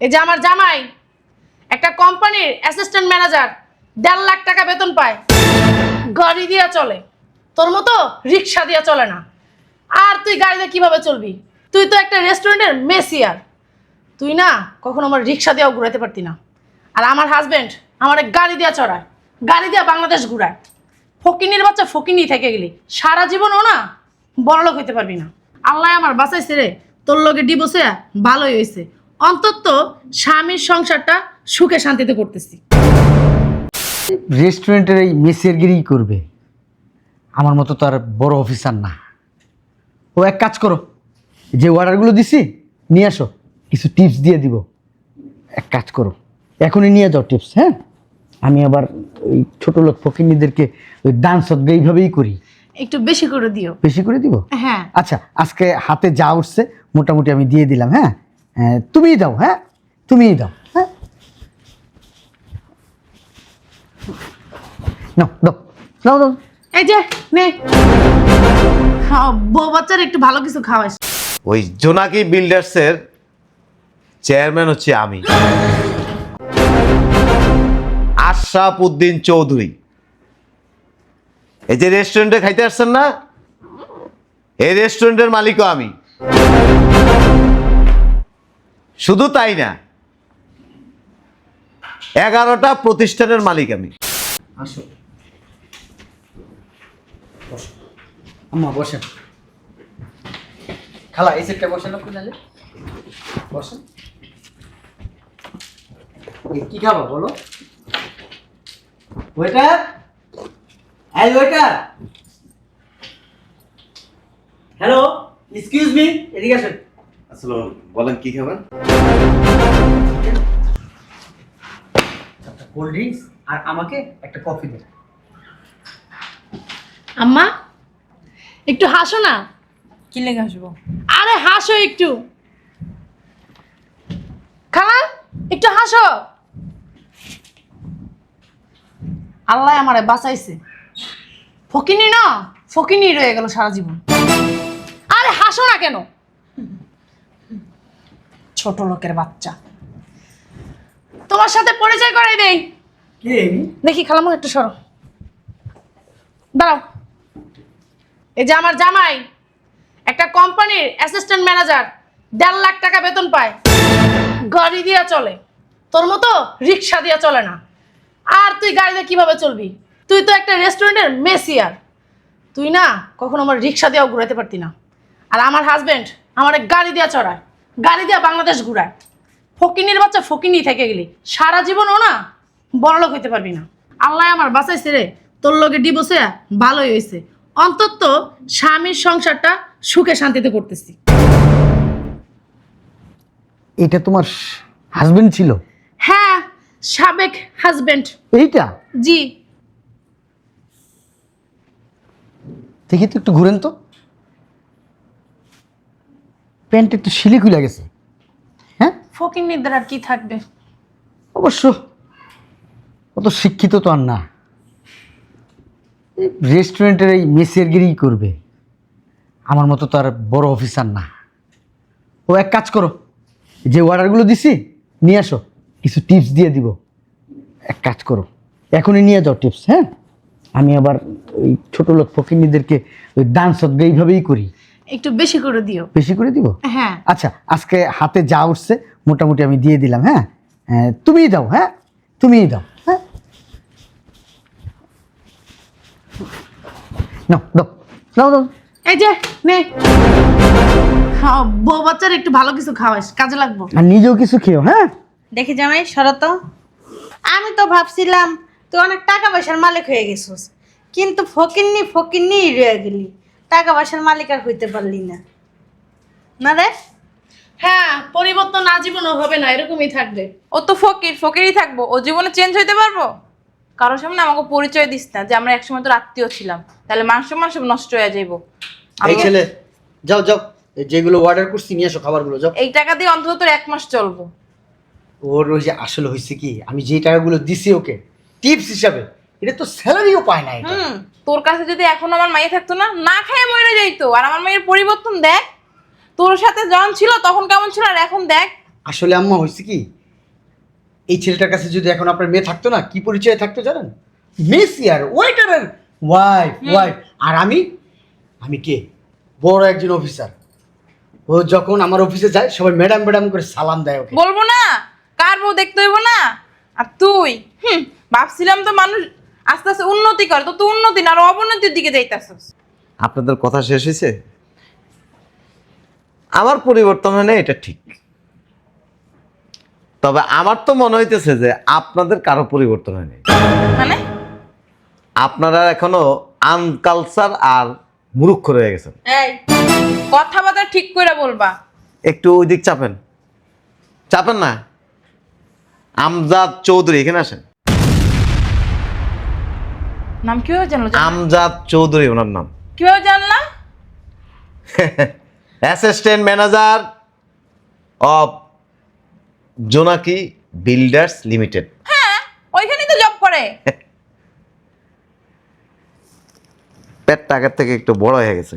এই যে আমার জামাই একটা কোম্পানির অ্যাসিস্ট্যান্ট ম্যানেজার, 1.5 লাখ টাকা বেতন পায়, গাড়ি দিয়া চলে। তোর মতো রিক্সা দিয়া চলে না। আর তুই গাড়িতে কিভাবে চলবি? তুই তো একটা রেস্টুরেন্টের মেসিয়ার। তুই না কখনো আমার রিক্সা দিয়েও ঘুরাইতে পারতি না। আর আমার হাজবেন্ড আমার গাড়ি দিয়া চড়ায়, গাড়ি দিয়া বাংলাদেশ ঘুরায়। ফকিনির বাচ্চা ফকিনি থেকে গেলি, সারা জীবনও না বড়লোক হইতে পারবি না। আল্লাহ আমার বাঁচাইছে রে, তোর লগে ডিভোর্সে ভালোই হয়েছে। অন্তত স্বামীর সংসারটা সুখে শান্তিতে করতেছি। রেস্টুরেন্টের এই মেসের গিরি করবে, আমার মতো তো আর বড় অফিসার না। ও এক কাজ করো, যে অর্ডারগুলো দিছি নিয়ে আসো, কিছু টিপস দিয়ে দিব। এক কাজ করো, এখনই নিয়ে যাও টিপস। হ্যাঁ, আমি আবার ওই ছোটো লোক ফকিরনিদেরকে ওই দান সদ্গা এইভাবেই করি। একটু বেশি করে দিও। বেশি করে দিব? হ্যাঁ। আচ্ছা, আজকে হাতে যা উঠছে মোটামুটি আমি দিয়ে দিলাম। হ্যাঁ, তুমিই দাও। হ্যাঁ, তুমিই দাও। হ্যাঁ, নাও দাও দাও দাও। এই যে নে, বউ বাচ্চার একটু ভালো কিছু খাওয়াইস। ওই জোনাকি বিল্ডার্সের চেয়ারম্যান হচ্ছে আমি, আশরাফ উদ্দিন চৌধুরী। এই যে রেস্টুরেন্টে খাইতে আসছেন না, এই রেস্টুরেন্টের মালিকও আমি। শুধু তাই না, 11টা প্রতিষ্ঠানের মালিক আমি। আসো, বসো। আম্মা বসেন। খালা এই সেটটা বসেন আপনি নালে বসেন। কি খাবো বলো? ওয়েটার, এই ওয়েটার, হ্যালো, এক্সকিউজ মি, এদিকে আসেন। আসলে বলেন কি খাবেন? একটা কোল্ড ড্রিঙ্কস আর আমাকে একটা কফি দেন। আম্মা একটু হাসো না। কি লেগে আসবো? আরে হাসো একটু। খালা একটু হাসো। আল্লাহ আমারে বাঁচাইছে। ফকিনি না ফকিনি রয়ে গেল সারা জীবন। আরে হাসো না কেন? ছোট লোকের বাচ্চা। তোমার সাথে পরিচয় করাই দেই। কে? দেখি খালামা একটু সরো, দাঁড়াও। এই যে আমার জামাই একটা কোম্পানির অ্যাসিস্ট্যান্ট ম্যানেজার, 1.5 লাখ টাকা বেতন পায়, গাড়ি দিয়া চলে। তোর মতো রিক্সা দিয়া চলে না। আর তুই গাড়িতে কিভাবে চলবি? তুই তো একটা রেস্টুরেন্টের মেসিয়ার। তুই না কখনো আমার রিক্সা দিয়েও ঘুরাইতে পারতি না। আর আমার হাজবেন্ড আমার গাড়ি দিয়া চড়ায়, গাড়ি দিয়া বাংলাদেশ ঘুরায়। ফকিনির বাচ্চা ফকিনি থেকে গেলি, সারা জীবনও না বড়লোক হইতে পারবি না। আল্লাহ আমার বাঁচাইছে রে, তোর লগে ডিভোর্সে ভালোই হয়েছে। অন্তত স্বামীর সংসারটা সুখে শান্তিতে করতেছি। এটা তোমার হাজবেন্ড ছিল? হ্যাঁ, সাবেক হাজবেন্ড। এইটা? জি। দেখি তো, একটু ঘুরেন তো। প্যান্ট একটু শিলি খুলে গেছে। হ্যাঁ, ফকিন্নিদের আর কি থাকবে? অবশ্য অত শিক্ষিত তো আর না। রেস্টুরেন্টের এই মেসের গিরি করবে, আমার মতো তো আর বড় অফিসার না। ও এক কাজ করো, যে অর্ডারগুলো দিছি নিয়ে আসো, কিছু টিপস দিয়ে দিব। এক কাজ করো, এখনই নিয়ে যাও টিপস। হ্যাঁ, আমি আবার ওই ছোটো লোক ফকিরনিদেরকে ওই দান সদ্গা এইভাবেই করি। একটু বেশি করে দিও। বেশি করে দিব? হ্যাঁ। আচ্ছা, আজকে হাতে যা উঠছে মোটামুটি আমি দিয়ে দিলাম। হ্যাঁ, তুমিই দাও। হ্যাঁ, তুমিই দাও। হ্যাঁ, নাও দাও দাও দাও। এই যে নে, বউ বাচ্চার একটু ভালো কিছু খাওয়াইস, কাজে লাগবো। আর নিজেও কিছু খেও। হ্যাঁ, দেখি জামাই শরত, আমি তো ভাবছিলাম তুই অনেক টাকা পয়সার মালিক হয়ে গেছিস, কিন্তু ফকিন্নি ফকিন্নি রয়ে গেলি, টাকা পয়সার মালিক আর হইতে পারলি না। না রে? হ্যাঁ, পরিবর্তন আজীবনও হবে না, এরকমই থাকবে। ও তো ফকির ফকিরই থাকবো, ও জীবনে চেঞ্জ হইতে পারবো? কারোর সামনে আমাকে পরিচয় দিস না যে আমরা একসময় তোর আত্মীয় ছিলাম, তাহলে মান সম্মান সব নষ্ট হয়ে যাইবো। এই ছেলে, যাও যাও, যেগুলো অর্ডার করছি নিয়ে আসো খাবারগুলো, যাও। এই টাকা দিয়ে অন্তত তোর 1 মাস চলবো। ওর ওই যে আসলে হয়েছে কি, আমি যে টাকাগুলো দিছি ওকে টিপস হিসাবে, এটা তো স্যালারিও পায় না এটা। তোর কাছে যদি এখন আমার মাইয়া থাকতো না, না খেয়ে মরে যাইতো। আর আমার মায়ের পরিবর্তন দেখ, তোর সাথে যখন ছিল তখন কেমন ছিল আর এখন দেখ। আসলে আম্মা হয়েছে কি, এই ছেলেটার কাছে যদি এখন আপনার মেয়ে থাকতো না, কি পরিচয় থাকতো জানেন? Messier ওয়েটারের wife. আর আমি কে? বড় একজন অফিসার। ও যখন আমার অফিসে যায় সবাই ম্যাডাম ম্যাডাম করে সালাম দেয় ওকে। বলবো না কার বউ দেখতে হইব না? আর তুই ভাবছিলাম তো মানুষ আস্তে আস্তে উন্নতি করে, তো তুই উন্নতি না আরো অবনতির দিকে যাইতাছস। আপনাদের কথা শেষ হয়েছে? আমার পরিবর্তন হয় না, এটা ঠিক। তবে আমার তো মনে হইতেছে যে আপনাদের কারো পরিবর্তন হয়নি। মানে আপনারা এখনো আনকালচার আর মূর্খ রয়ে গেছেন। এই কথাবার্তা ঠিক করে বলবা। একটু ওই দিক চাপেন, চাপেন না। আমজাদ চৌধুরী, এখানে আসেন। নাম কিভাবে জানলো? আমজাদ চৌধুরী ওনার নাম। কিভাবে জানলা? অ্যাসিস্ট্যান্ট ম্যানেজার অফ জোনাকি বিল্ডার্স লিমিটেড। হ্যাঁ, ওইখানেই তো জব করে। পেটটা আগের থেকে একটু বড় হয়ে গেছে।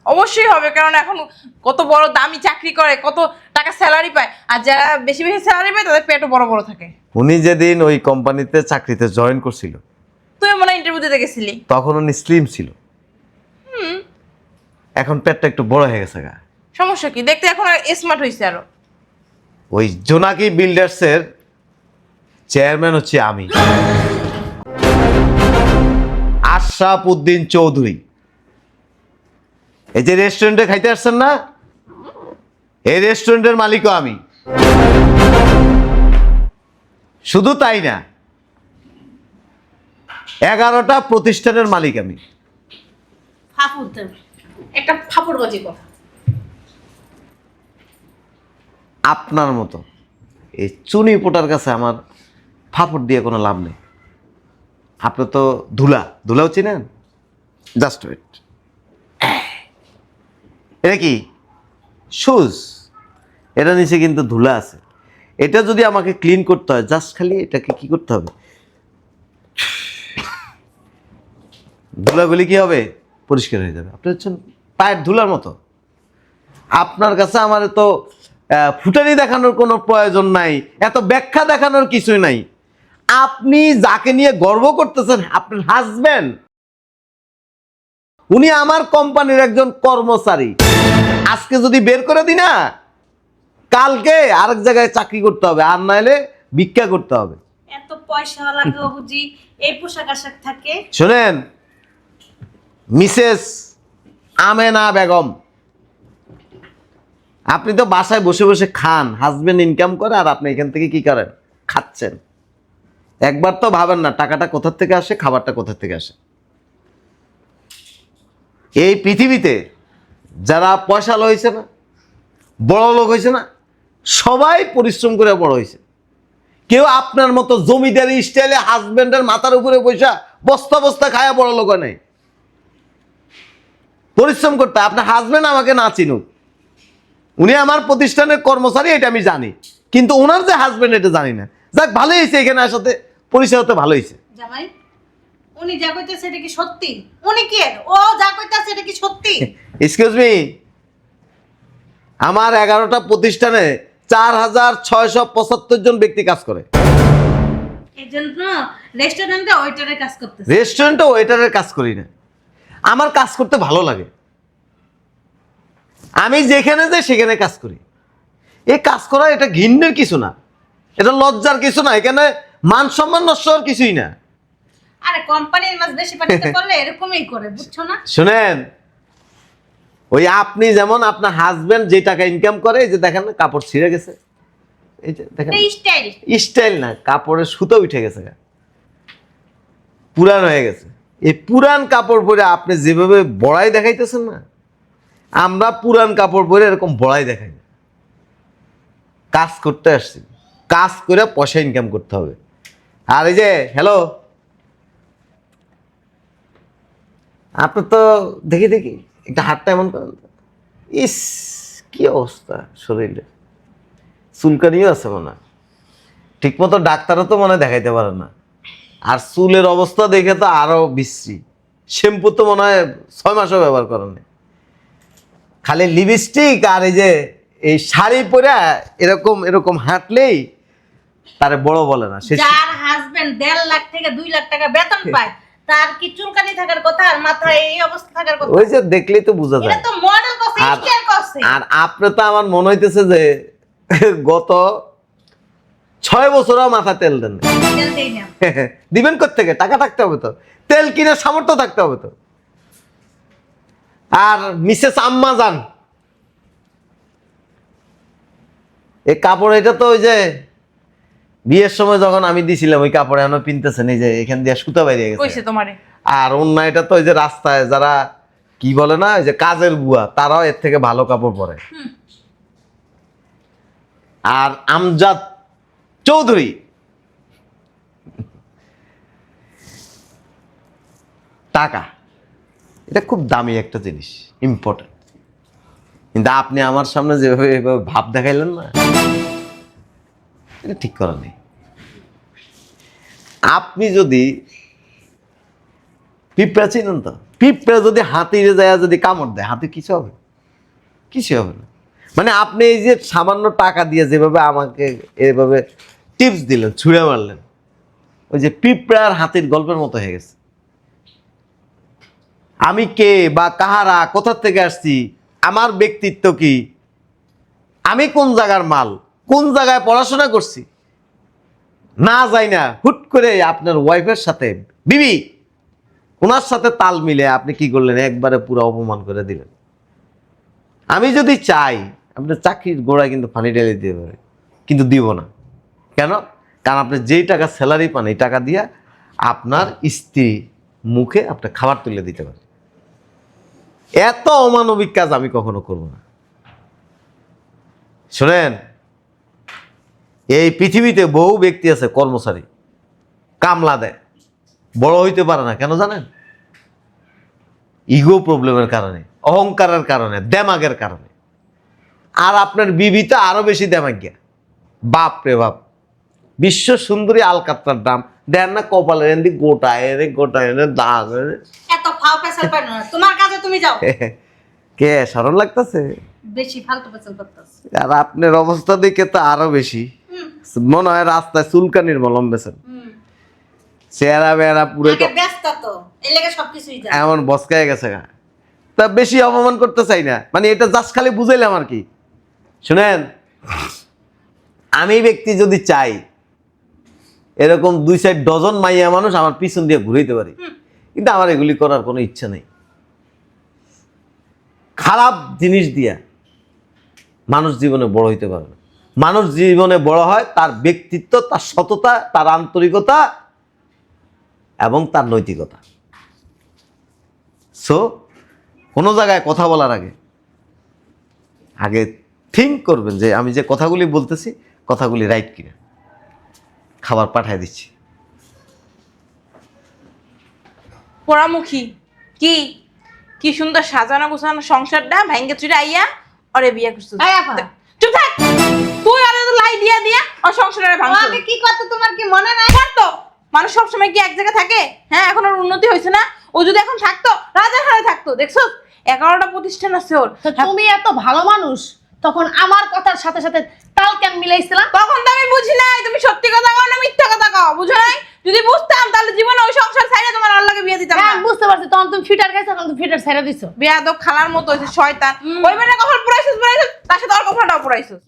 অবশ্যই হবে, কারণ এখন কত বড় দামি চাকরি করে, কত টাকা স্যালারি পায়, আর যারা বেশি বেশি স্যালারি পায় তাদের পেটও বড় বড় থাকে। উনি যেদিন ওই কোম্পানিতে চাকরিতে জয়েন করছিল, তুই মনে হয় ইন্টারভিউ দিতে গেছিলি। তখন উনি স্লিম ছিল। এখন পেটটা একটু বড় হয়ে গেছে। সমস্যা কি? দেখতে এখন স্মার্ট হয়েছে আরো। ওই জোনাকি বিল্ডার্সের চেয়ারম্যান হচ্ছে আমি, আশরাফ উদ্দিন চৌধুরী। এই যে রেস্টুরেন্টে খাইতে আসছেন না, এই রেস্টুরেন্টের মালিকও আমি। শুধু তাই না, 11টা প্রতিষ্ঠানের মালিক আমি। একটা ফাপড়বাজি কথা। আপনার মতো এই চুনি পোটার কাছে আমার ফাপড় দিয়ে কোনো লাভ নেই। আপনি তো ধুলাও চিনেন? জাস্ট ওয়েট, এটা কি শুজ? এটা নিচে কিন্তু ধুলা আছে। এটা যদি আমাকে ক্লিন করতে হয়, জাস্ট খালি এটাকে কি করতে হবে, ধুলাগুলি কি হবে, পরিষ্কার হয়ে যাবে। আপনি হচ্ছেন পায়ের ধুলার মতো। আপনার কাছে আমার তো ফুটানি দেখানোর কোনো প্রয়োজন নাই, এত ব্যাখ্যা দেখানোর কিছুই নাই। আপনি যাকে নিয়ে গর্ব করতেছেন, আপনার হাজবেন্ড, উনি আমার কোম্পানির একজন কর্মচারী। আজকে যদি বের করে দিই না, কালকে আরেক জায়গায় চাকরি করতে হবে, আর নাইলে ভিক্ষা করতে হবে। এত পয়সা লাগে বুঝি এই পোশাক আশাক থাকে? শোনেন মিসেস আমেনা বেগম, আপনি তো বাসায় বসে বসে খান, হাজবেন্ড ইনকাম করে, আর আপনি এখান থেকে কি করেন, খাচ্ছেন। একবার তো ভাবেন না টাকাটা কোথা থেকে আসে, খাবারটা কোথা থেকে আসে। এই পৃথিবীতে যারা পয়সা হয়েছে না, বড় লোক হয়েছে না, সবাই পরিশ্রম করে বড় হয়েছে। কেউ আপনার মতো জমিদারি স্টাইলে হাজবেন্ডের মাথার উপরে পয়সা বস্তা বস্তা খায়া বড় লোক হয় নাই। পরিশ্রম করতে। আপনার হাজবেন্ড আমাকে না চিনুক, উনি আমার প্রতিষ্ঠানের কর্মচারী, এটা আমি জানি, কিন্তু ওনার যে হাজবেন্ড এটা জানি না। যাক, ভালো হয়েছে এখানে আসাতে, পরিচয় হতে ভালো হয়েছে। জামাই, উনি যা কইতাছে এটা কি সত্যি? উনি কি ও যা কইতাছে এটা কি সত্যি? এক্সকিউজ মি, আমার 11টা প্রতিষ্ঠানে 4675 জন ব্যক্তি কাজ করে। এই জন্য রেস্টুরেন্টে ওয়েটারের কাজ করতেছে। রেস্টুরেন্টে ওয়েটারের কাজ করি না, আমার কাজ করতে ভালো লাগে। আমি যেখানে যাই সেখানে কাজ করি। এই কাজ করা এটা ঘৃণ্যের কিছু না, এটা লজ্জার কিছু না, এখানে মান সম্মান নষ্ট হওয়ার কিছুই না। আরে কোম্পানির মাছ বেশি পাঠাতে করলে এরকমই করে, বুঝছো না? শুনেন, ওই আপনি যেমন আপনার হাজবেন্ড যে টাকা ইনকাম করে, এই যে দেখেন না কাপড় ছিঁড়ে গেছে, এই যে দেখেন, এই স্টাইল স্টাইল না, কাপড়ের সুতো উঠে গেছে, পুরান হয়ে গেছে। এই পুরান কাপড় পরে আপনি যেভাবে বড়াই দেখাইতেছেন না, আমরা পুরান কাপড় পরে এরকম বড়াই দেখাই না। কাজ করতে আসছি, কাজ করে পয়সা ইনকাম করতে হবে। আর এই যে হ্যালো, আপনি তো দেখি দেখি একটা হাতটা এমন করেন, ইস কি অবস্থা শরীরে, চুলকানিও আছে মনে হয়, ঠিক মতো ডাক্তারও তো মনে হয় দেখাইতে পারে না। আর চুলের অবস্থা দেখে তো আরো বিশ্রী, শ্যাম্পু তো মনে হয় 6 মাসও ব্যবহার করেন, খালি লিপস্টিক আর এই যে এই শাড়ি পরে এরকম এরকম হাঁটলেই তারে বড় বলে না সে যার হাজবেন্ড 1.5 লাখ থেকে 2 লাখ টাকা বেতন পায় তার কি চুলকানি থাকার কথা আর মাথায় এই অবস্থা থাকার কথা? ওই যে দেখলেই তো বোঝা এটা যায়। তো মডেল করছে, আর- স্টাইল করছে। আর আপনি তো আমার মনে হইতেছে যে গত 6 বছরও মাথা তেল দেন না। তেল দেই না। দিবেন কোত্থেকে? টাকা থাকতে হবে তো, তেল কিনার সামর্থ্য থাকতে হবে তো। আর মিসেস আম্মা জান, এই কাপড় এটা তো ওই যে বিয়ের সময় যখন আমি দিছিলাম ওই কাপড় এখনো পিনতেছেন, এই যে এখান দিয়ে সুতা বেরিয়ে কইছে গেছে। তোমারে আর অন্য এটা তো ওই যে রাস্তায় যারা কি বলে না, ওই যে কাজের বুয়া, তারাও এর থেকে ভালো কাপড় পরে। আর আমজাদ চৌধুরী, টাকা এটা খুব দামি একটা জিনিস, ইম্পর্টেন্ট। কিন্তু আপনি আমার সামনে যেভাবে এভাবে ভাব দেখাইলেন না, এটা ঠিক করা নেই। আপনি যদি পিঁপড়া চিনেন তো, পিঁপড়া যদি হাতিরে যায় যদি কামড় দেয়, হাতি কিছু হবে? কিছু হবে না। মানে আপনি এই যে সামান্য টাকা দিয়ে যেভাবে আমাকে এভাবে টিপস দিলেন, ছুঁড়ে মারলেন, ওই যে পিঁপড়া আর হাতির গল্পের মতো হয়ে গেছে। আমি কে বা কাহারা, কোথা থেকে আসছি, আমার ব্যক্তিত্ব কি, আমি কোন জায়গার মাল, কোন জায়গায় পড়াশোনা করছি না যাই না, হুট করে আপনার ওয়াইফের সাথে বিবি, ওনার সাথে তাল মিলে আপনি কি করলেন, একবারে পুরো অপমান করে দিলেন। আমি যদি চাই আপনার চাকরির গোড়ায় কিন্তু পানি ঢেলে দিতে পারে, কিন্তু দিব না। কেন? কারণ আপনি যেই টাকা স্যালারি পান এই টাকা দিয়ে আপনার স্ত্রী মুখে আপনার খাবার তুলে দিতে পারে। এত অমানবিক কাজ আমি কখনো করব না। শোনেন, এই পৃথিবীতে বহু ব্যক্তি আছে কর্মচারী, কামলা দেয়, বড় হইতে পারে না। কেন জানেন? ইগো প্রবলেমের কারণে, অহংকারের কারণে, দেমাগের কারণে। আর আপনার বিবি তো আরো বেশি দেমাগিয়া। বাপ রে বাপ, বিশ্ব সুন্দরী আলকাত্রার দাম দেন না, কপালের এনে গোটায় এনে দাগ এনে। এত ফাও পেছাল পারো না, তোমার কাজে তুমি যাও। কে সরল লাগতেছে? বেশি ফালতু পেছাল করতেছ। আর আপনার অবস্থা দেখে তো আরো বেশি মনে হয় রাস্তায় চুলকানির মলম বেছেন। চেহারা বেহারা পুরো তো আগে ব্যস্ত তো, এই লেগে সবকিছুই যায়। এমন বসকায় গেছে গা। তা বেশি অপমান করতে চাই না, মানে এটা জাস্ট খালি বুঝাইলাম আর কি। শুনেন, আমি ব্যক্তি যদি চাই এরকম 2-4 ডজন মাইয়া মানুষ আমার পিছন দিয়ে ঘুরাইতে পারি, কিন্তু আমার এগুলি করার কোনো ইচ্ছা নেই। খারাপ জিনিস দিয়া মানুষ জীবনে বড় হইতে পারে না। মানুষ জীবনে বড় হয় তার ব্যক্তিত্ব, তার সততা, তার আন্তরিকতা এবং তার নৈতিকতা। সো কোনো জায়গায় কথা বলার আগে থিঙ্ক করবেন যে আমি যে কথাগুলি বলতেছি কথাগুলি রাইট কিনা। খাবার পাঠায় দিচ্ছি। পোড়ামুখী কি কি সুন্দর সাজানো গোছানো সংসারটা ভাঙ্গে চুরে আইয়া ওরে বিয়ে করছিস। এই আপা। চুপ থাক, তুই আরে তো লাই দিয়া দিয়া আর সংসারে ও ভাঙছিস। আগে কি করতে তোমার কি মনে নাই? করতো মানুষ সবসময় কি এক জায়গায় থাকে? হ্যাঁ, এখন ওর উন্নতি হয়েছে না? ও যদি এখন থাকতো রাজার হারে থাকতো। দেখছো 11টা প্রতিষ্ঠান আছে ওর। তো তুমি এত ভালো মানুষ, তখন আমার কথার সাথে সাথে তাল কেন মিলাইছিলাম? তখন তো আমি বুঝি নাই তুমি সত্যি কথা কও না মিথ্যা কথা কও, বুঝো নাই? যদি বুঝতাম তাহলে জীবনে ওই সংসার ছাইড়া তোমার আল্লাহকে বিয়ে দিতাম হ্যাঁ না। বুঝতে পারছি, তখন তুমি ফিটার খাইছো, তখন তুমি ফিটার ছেড়ে দিছো। বেয়াদব খালার মতো হইছে শয়তান। ওই মেয়েটা কখন পুরাইছিস তার সাথে ওর কখনটাও পুরাইছিস।